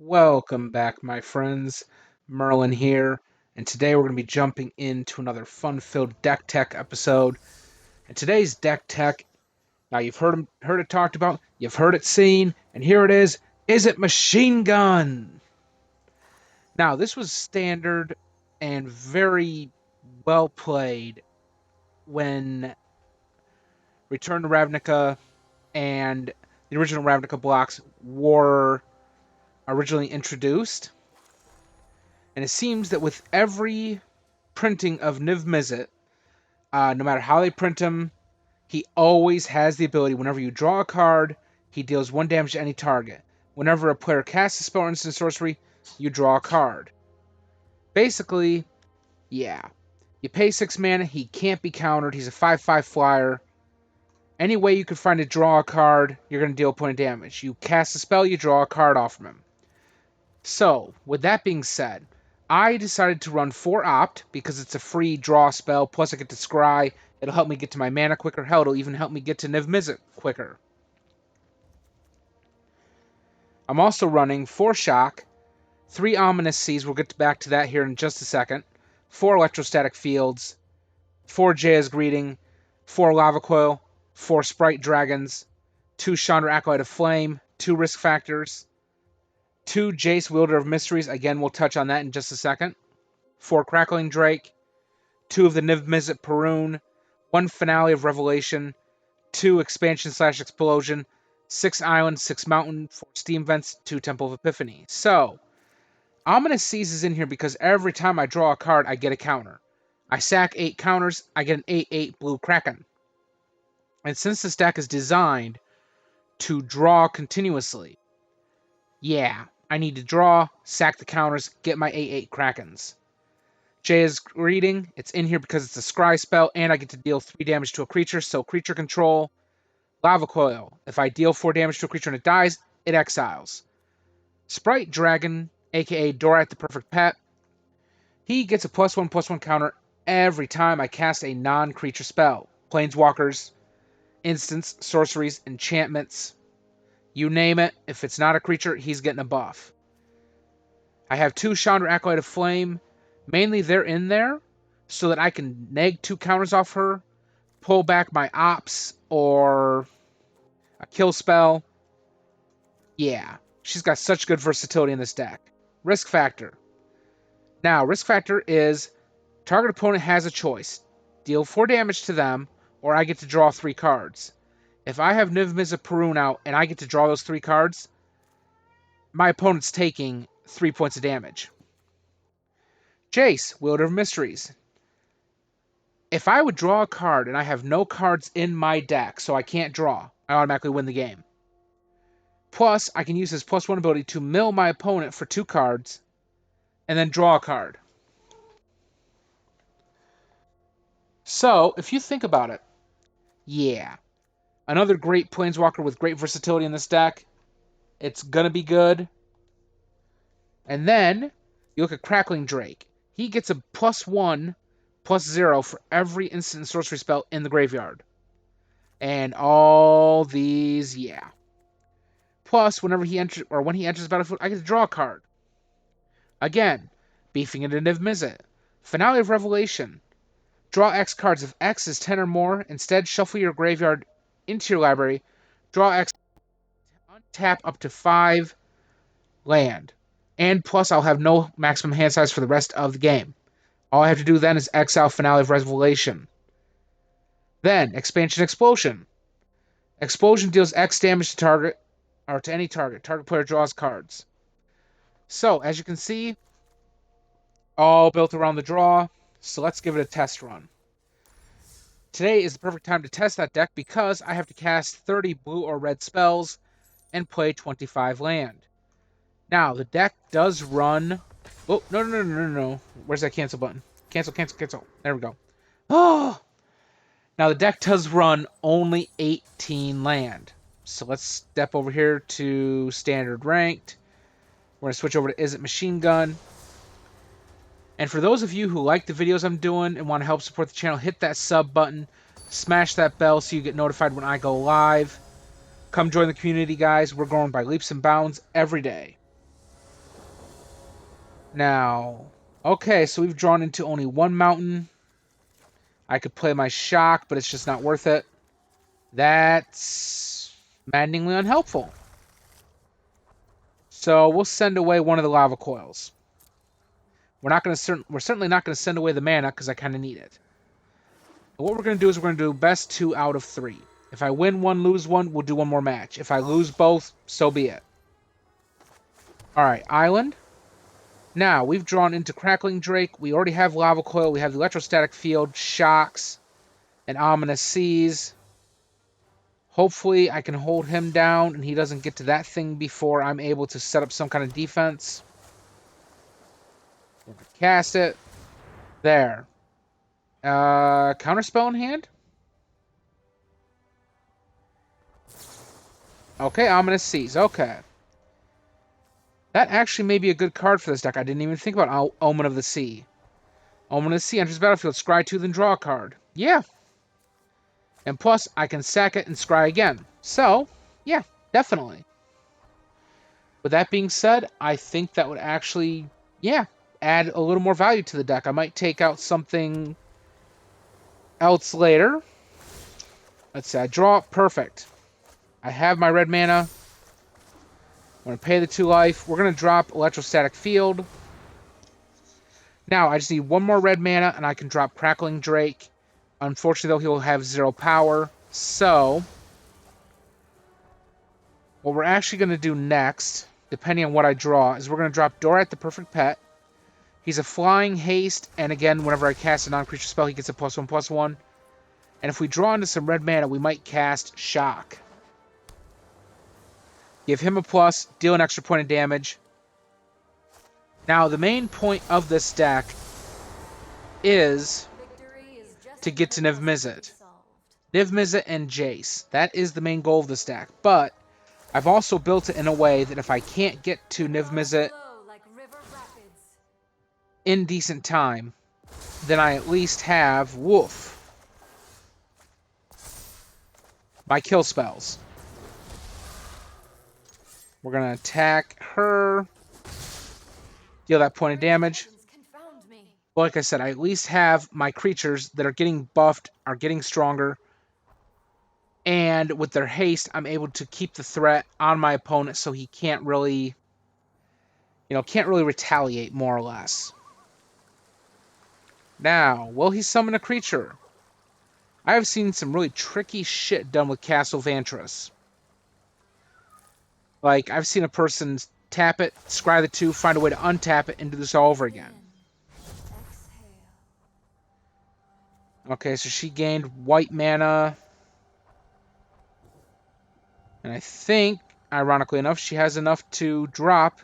Welcome back, my friends. Merlin here, and today we're going to be jumping into another fun-filled deck tech episode. And today's deck tech, now you've heard it talked about, you've heard it seen, and here it is. Izzet Machine Gun. Now this was standard and very well played when Return to Ravnica and the original Ravnica blocks were originally introduced. And it seems that with every printing of Niv Mizzet, no matter how they print him, he always has the ability, whenever you draw a card, he deals 1 damage to any target. Whenever a player casts a spell or instant sorcery, you draw a card. Basically, yeah. You pay 6 mana, he can't be countered, he's a 5/5 flyer. Any way you can find to draw a card, you're going to deal a point of damage. You cast a spell, you draw a card off from him. So, with that being said, I decided to run 4 Opt because it's a free draw spell, plus I get to scry. It'll help me get to my mana quicker. Hell, it'll even help me get to Niv Mizzet quicker. I'm also running 4 Shock, 3 Ominous Seas, we'll get back to that here in just a second, 4 Electrostatic Fields, 4 Jaya's Greeting, 4 Lava Coil, 4 Sprite Dragons, 2 Chandra Acolyte of Flame, 2 Risk Factors, 2 Jace Wielder of Mysteries, again we'll touch on that in just a second, 4 Crackling Drake, 2 of the Niv Mizzet Perun, 1 Finale of Revelation, 2 Expansion/Explosion, 6 Island, 6 Mountain, 4 Steam Vents, 2 Temple of Epiphany. So, Ominous Seas is in here because every time I draw a card, I get a counter. I sack 8 counters, I get an 8/8 Blue Kraken. And since this deck is designed to draw continuously, yeah, I need to draw, sack the counters, get my 8/8 Krakens. Jaya's Greeting, it's in here because it's a scry spell, and I get to deal 3 damage to a creature, so creature control. Lava Coil, if I deal 4 damage to a creature and it dies, it exiles. Sprite Dragon, aka Dorat the Perfect Pet, he gets a +1/+1 counter every time I cast a non-creature spell. Planeswalkers, instants, sorceries, enchantments, you name it. If it's not a creature, he's getting a buff. I have 2 Chandra Acolyte of Flame. Mainly they're in there so that I can neg 2 counters off her, pull back my Ops or a kill spell. Yeah, she's got such good versatility in this deck. Risk Factor. Now, Risk Factor is target opponent has a choice. Deal 4 damage to them, or I get to draw 3 cards. If I have Niv Mizzet Perun out and I get to draw those 3 cards, my opponent's taking 3 points of damage. Jace, Wielder of Mysteries. If I would draw a card and I have no cards in my deck, so I can't draw, I automatically win the game. Plus, I can use his +1 ability to mill my opponent for 2 cards, and then draw a card. So, if you think about it, yeah. Another great Planeswalker with great versatility in this deck. It's gonna be good. And then, you look at Crackling Drake. He gets a +1/+0 for every instant and sorcery spell in the graveyard. And all these, yeah. Plus, whenever he enters, or when he enters the battlefield, I get to draw a card. Again, beefing into Niv Mizzet. Finale of Revelation. Draw X cards. If X is 10 or more, instead shuffle your graveyard into your library. Draw X. Untap up to 5 land. And plus, I'll have no maximum hand size for the rest of the game. All I have to do then is exile Finale of Revelation. Then, Expansion Explosion. Explosion deals X damage to target, or to any target. Target player draws cards. So, as you can see, all built around the draw. So let's give it a test run. Today is the perfect time to test that deck because I have to cast 30 blue or red spells and play 25 land. Now, the deck does run... Oh, no. Where's that cancel button? Cancel. There we go. Oh! Now, the deck does run only 18 land. So let's step over here to Standard Ranked. We're going to switch over to Izzet Machine Gun. And for those of you who like the videos I'm doing and want to help support the channel, hit that sub button. Smash that bell so you get notified when I go live. Come join the community, guys. We're growing by leaps and bounds every day. Now, okay, so we've drawn into only one mountain. I could play my shock, but it's just not worth it. That's maddeningly unhelpful. So we'll send away one of the lava coils. We're certainly not going to send away the mana because I kind of need it. And what we're going to do is we're going to do best 2 out of 3. If I win one, lose one, we'll do one more match. If I lose both, so be it. Alright, island. Now, we've drawn into Crackling Drake. We already have Lava Coil. We have the Electrostatic Field, Shocks, and Ominous Seas. Hopefully, I can hold him down and he doesn't get to that thing before I'm able to set up some kind of defense. We're going to cast it. There. Counterspell in hand? Okay, Ominous Seas. Okay. That actually may be a good card for this deck. I didn't even think about Omen of the Sea. Omen of the Sea enters battlefield, scry 2, then draw a card. Yeah. And plus, I can sack it and scry again. So, yeah, definitely. With that being said, I think that would actually, yeah, add a little more value to the deck. I might take out something else later. Let's see, I draw. Perfect. I have my red mana. I'm going to pay the 2 life. We're going to drop Electrostatic Field. Now, I just need one more red mana, and I can drop Crackling Drake. Unfortunately, though, he'll have 0 power. So, what we're actually going to do next, depending on what I draw, is we're going to drop Dorat the Perfect Pet. He's a flying haste, and again, whenever I cast a non-creature spell, he gets a +1/+1. And if we draw into some red mana, we might cast Shock. Give him a plus, deal an extra point of damage. Now, the main point of this deck is to get to Niv Mizzet. Niv Mizzet and Jace. That is the main goal of this deck. But I've also built it in a way that if I can't get to Niv Mizzet in decent time, then I at least have my kill spells. We're going to attack her, deal that point of damage. But like I said, I at least have my creatures that are getting buffed, are getting stronger. And with their haste, I'm able to keep the threat on my opponent so he can't really, retaliate, more or less. Now, will he summon a creature? I have seen some really tricky shit done with Castle Vantress. Like, I've seen a person tap it, scry the 2, find a way to untap it, and do this all over again. Okay, so she gained white mana. And I think, ironically enough, she has enough to drop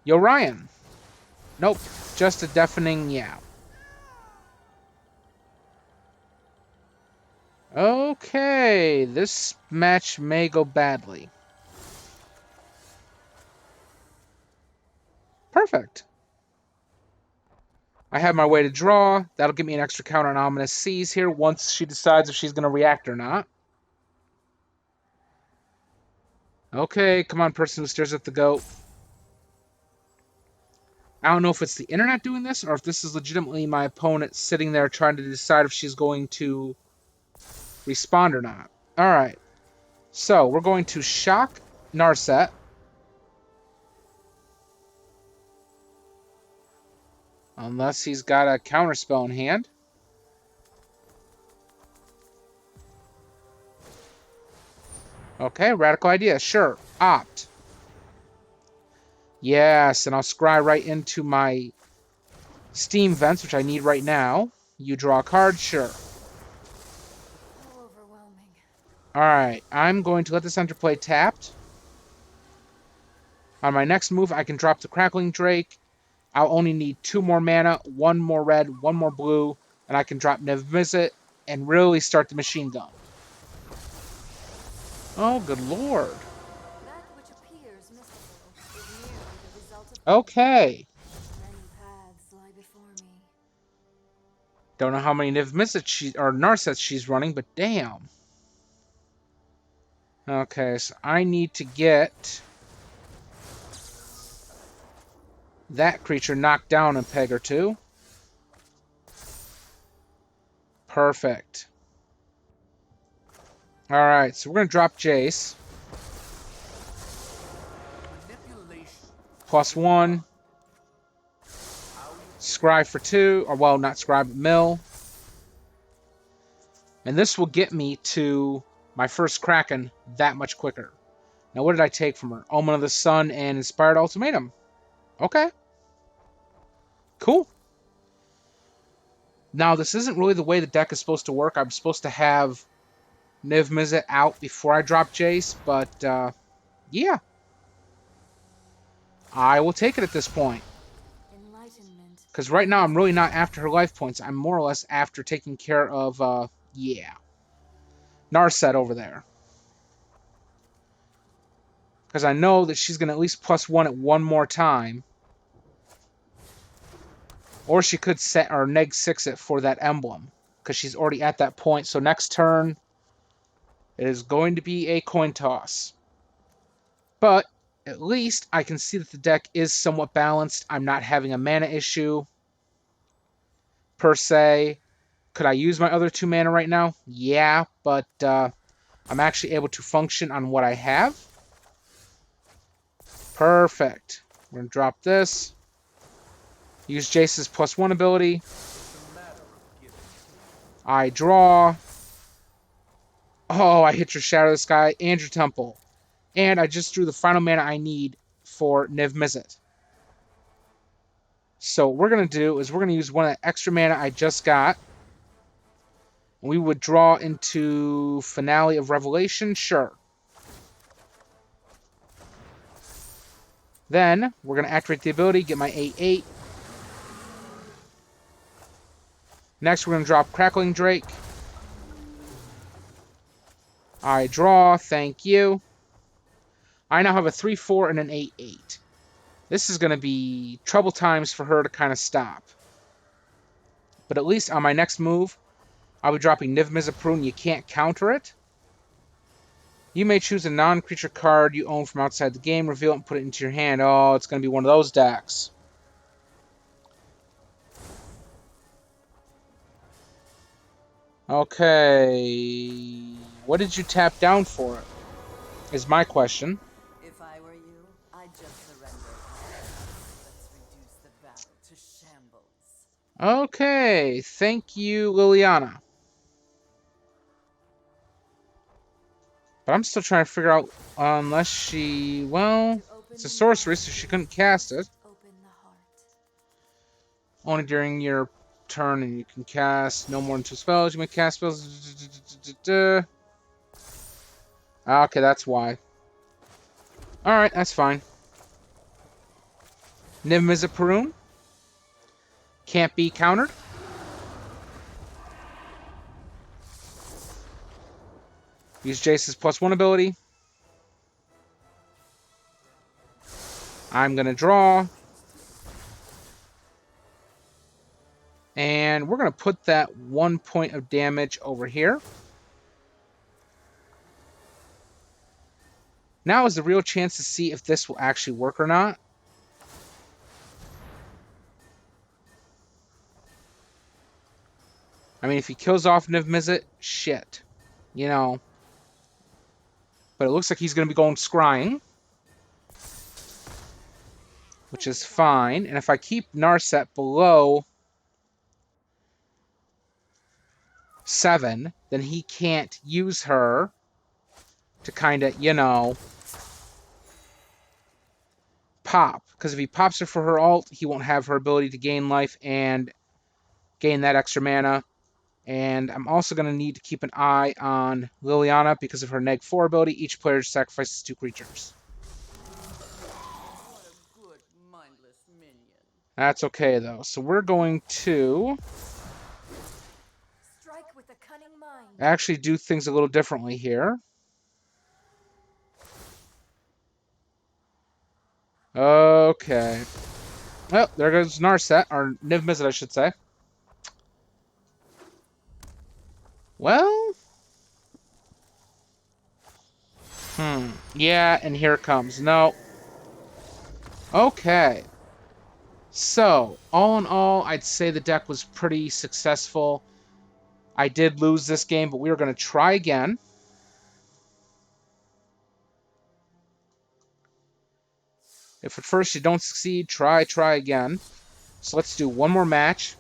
Yorion. Nope, just a deafening yeah. Okay, this match may go badly. Perfect. I have my way to draw. That'll give me an extra counter on Ominous Seas here once she decides if she's going to react or not. Okay, come on, person who stares at the goat. I don't know if it's the internet doing this or if this is legitimately my opponent sitting there trying to decide if she's going to respond or not. Alright. So, we're going to shock Narset. Unless he's got a counterspell in hand. Okay, radical idea. Sure. Opt. Yes, and I'll scry right into my Steam Vents, which I need right now. You draw a card? Sure. Alright, I'm going to let this enter play tapped. On my next move, I can drop the Crackling Drake. I'll only need 2 more mana, 1 more red, 1 more blue, and I can drop Niv Mizzet and really start the machine gun. Oh, good lord. Okay. Don't know how many Niv Mizzet or Narsets she's running, but damn. Okay, so I need to get that creature knocked down a peg or two. Perfect. Alright, so we're going to drop Jace. +1. Scry for 2. Or, well, not Scry, but Mill. And this will get me to my first Kraken that much quicker. Now, what did I take from her? Omen of the Sun and Inspired Ultimatum. Okay. Cool. Now, this isn't really the way the deck is supposed to work. I'm supposed to have Niv Mizzet out before I drop Jace, but, yeah. I will take it at this point. Because right now, I'm really not after her life points. I'm more or less after taking care of, yeah. Narset over there. Because I know that she's going to at least +1 it one more time. Or she could set or -6 it for that emblem. Because she's already at that point. So next turn, it is going to be a coin toss. But at least I can see that the deck is somewhat balanced. I'm not having a mana issue, per se. Could I use my other 2 mana right now? Yeah, but I'm actually able to function on what I have. Perfect. We're going to drop this. Use Jace's +1 ability. I draw. Oh, I hit your Shadow of the Sky and your Temple. And I just drew the final mana I need for Niv Mizzet. So what we're going to do is we're going to use one of the extra mana I just got. We would draw into Finale of Revelation. Sure. Then we're going to activate the ability, get my 8/8. Next, we're going to drop Crackling Drake. I draw. Thank you. I now have a 3/4 and an 8/8. This is going to be trouble times for her to kind of stop. But at least on my next move, I'll be dropping Niv Mizzet. You can't counter it. You may choose a non-creature card you own from outside the game, reveal it, and put it into your hand. Oh, it's going to be one of those decks. Okay. What did you tap down for it? Is my question. If I were you, I'd just surrender. Let's reduce the battle to shambles. Okay. Thank you, Liliana. But I'm still trying to figure out, unless she, well, it's a sorcery, so she couldn't cast it. Only during your turn, and you can cast no more than 2 spells. You may cast spells. Okay, that's why. Alright, that's fine. Niv Mizzet can't be countered. Use Jace's +1 ability. I'm going to draw. And we're going to put that 1 point of damage over here. Now is the real chance to see if this will actually work or not. I mean, if he kills off Niv Mizzet, shit. You know. But it looks like he's going to be going scrying. Which is fine. And if I keep Narset below 7, then he can't use her to kind of, you know, pop. Because if he pops her for her ult, he won't have her ability to gain life and gain that extra mana. And I'm also going to need to keep an eye on Liliana because of her -4 ability. Each player sacrifices 2 creatures. What a good, mindless minion. That's okay, though. So we're going to Strike with a cunning mind. actually do things a little differently here. Okay. Well, there goes Narset, or Niv Mizzet, I should say. Well... Yeah, and here it comes. No. Okay. So, all in all, I'd say the deck was pretty successful. I did lose this game, but we are going to try again. If at first you don't succeed, try again. So let's do one more match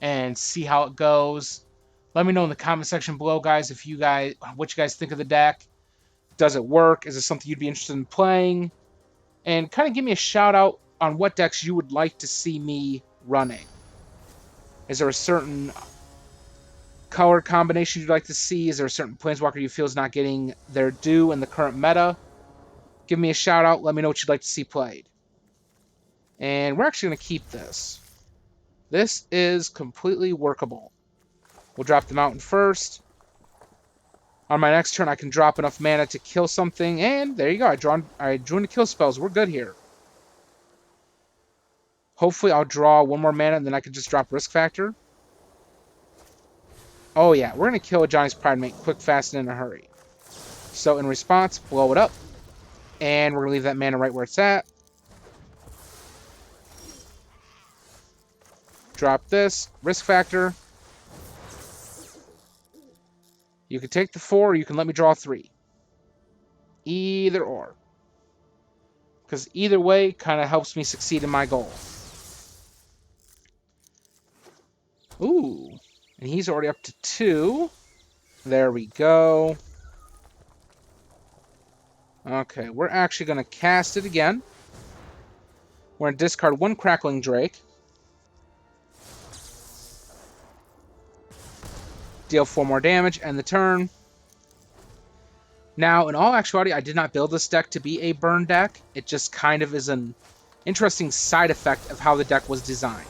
and see how it goes. Let me know in the comment section below, guys, what you guys think of the deck. Does it work? Is it something you'd be interested in playing? And kind of give me a shout out on what decks you would like to see me running. Is there a certain color combination you'd like to see? Is there a certain planeswalker you feel is not getting their due in the current meta? Give me a shout out. Let me know what you'd like to see played. And we're actually going to keep this. This is completely workable. We'll drop the mountain first. On my next turn, I can drop enough mana to kill something, and there you go. I drew into kill spells. We're good here. Hopefully, I'll draw one more mana, and then I can just drop Risk Factor. Oh, yeah. We're going to kill a Johnny's Pride Mate quick, fast, and in a hurry. So, in response, blow it up. And we're going to leave that mana right where it's at. Drop this. Risk Factor. You can take the 4, or you can let me draw 3. Either or. Because either way kind of helps me succeed in my goal. Ooh. And he's already up to 2. There we go. Okay, we're actually going to cast it again. We're going to discard 1 Crackling Drake. Deal 4 more damage, end the turn. Now, in all actuality, I did not build this deck to be a burn deck. It just kind of is an interesting side effect of how the deck was designed,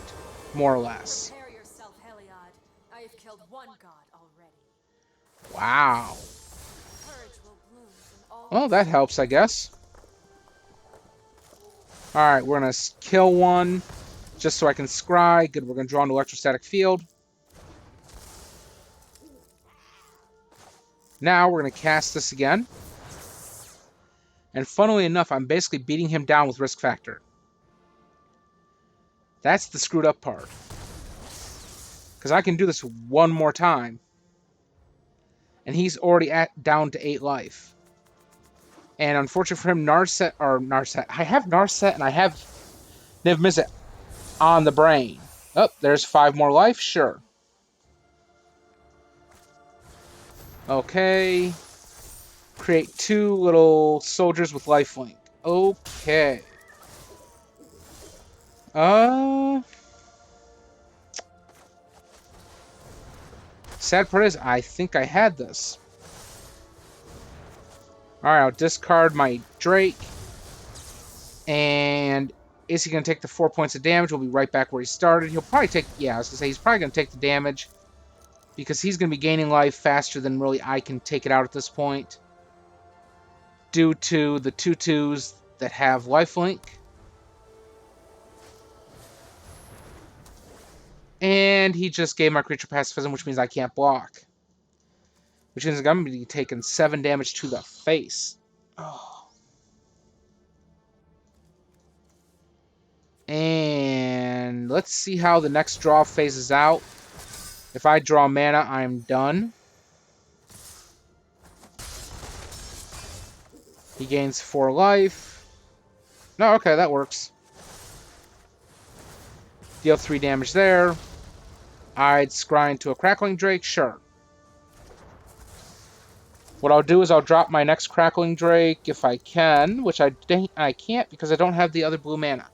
more or less. Prepare yourself, Heliod. I have killed one god already. Wow. Courage will bloom in all. Well, that helps, I guess. Alright, we're going to kill one just so I can scry. Good, we're going to draw an electrostatic field. Now we're going to cast this again. And funnily enough, I'm basically beating him down with Risk Factor. That's the screwed up part. Because I can do this one more time. And he's already down to 8 life. And unfortunately for him, Narset. I have Narset and I have Niv Mizzet on the brain. Oh, there's 5 more life? Sure. Okay. Create 2 little soldiers with lifelink. Okay. Sad part is, I think I had this. Alright, I'll discard my Drake. And is he going to take the 4 points of damage? We'll be right back where he started. He'll probably take... Yeah, I was going to say, he's probably going to take the damage. Because he's going to be gaining life faster than really I can take it out at this point. Due to the 2/2s that have lifelink. And he just gave my creature pacifism, which means I can't block. Which means I'm going to be taking 7 damage to the face. Oh. And let's see how the next draw phases out. If I draw mana, I'm done. He gains 4 life. No, okay, that works. Deal 3 damage there. I'd scry into a Crackling Drake, sure. What I'll do is I'll drop my next Crackling Drake if I can, which I can't because I don't have the other blue mana.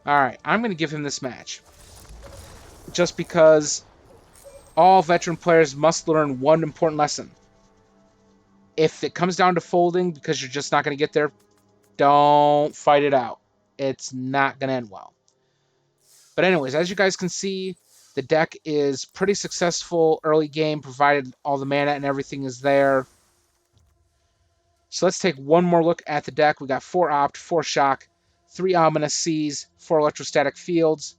Alright, I'm going to give him this match. Just because all veteran players must learn one important lesson. If it comes down to folding because you're just not going to get there, don't fight it out. It's not going to end well. But anyways, as you guys can see, the deck is pretty successful early game, provided all the mana and everything is there. So let's take one more look at the deck. We got 4 Opt, 4 Shock, 3 Ominous Seas, 4 Electrostatic Fields,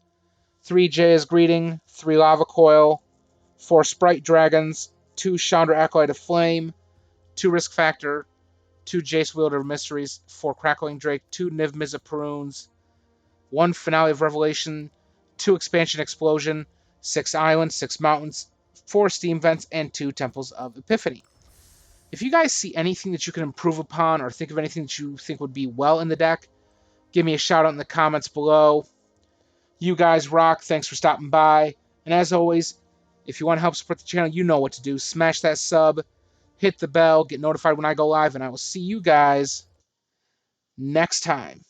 3 Jace's Greeting, 3 Lava Coil, 4 Sprite Dragons, 2 Chandra Acolyte of Flame, 2 Risk Factor, 2 Jace Wielder of Mysteries, 4 Crackling Drake, 2 Niv Mizzet Prunes, 1 Finale of Revelation, 2 Expansion Explosion, 6 Islands, 6 Mountains, 4 Steam Vents, and 2 Temples of Epiphany. If you guys see anything that you can improve upon or think of anything that you think would be well in the deck, give me a shout out in the comments below. You guys rock. Thanks for stopping by. And as always, if you want to help support the channel, you know what to do. Smash that sub, hit the bell, get notified when I go live, and I will see you guys next time.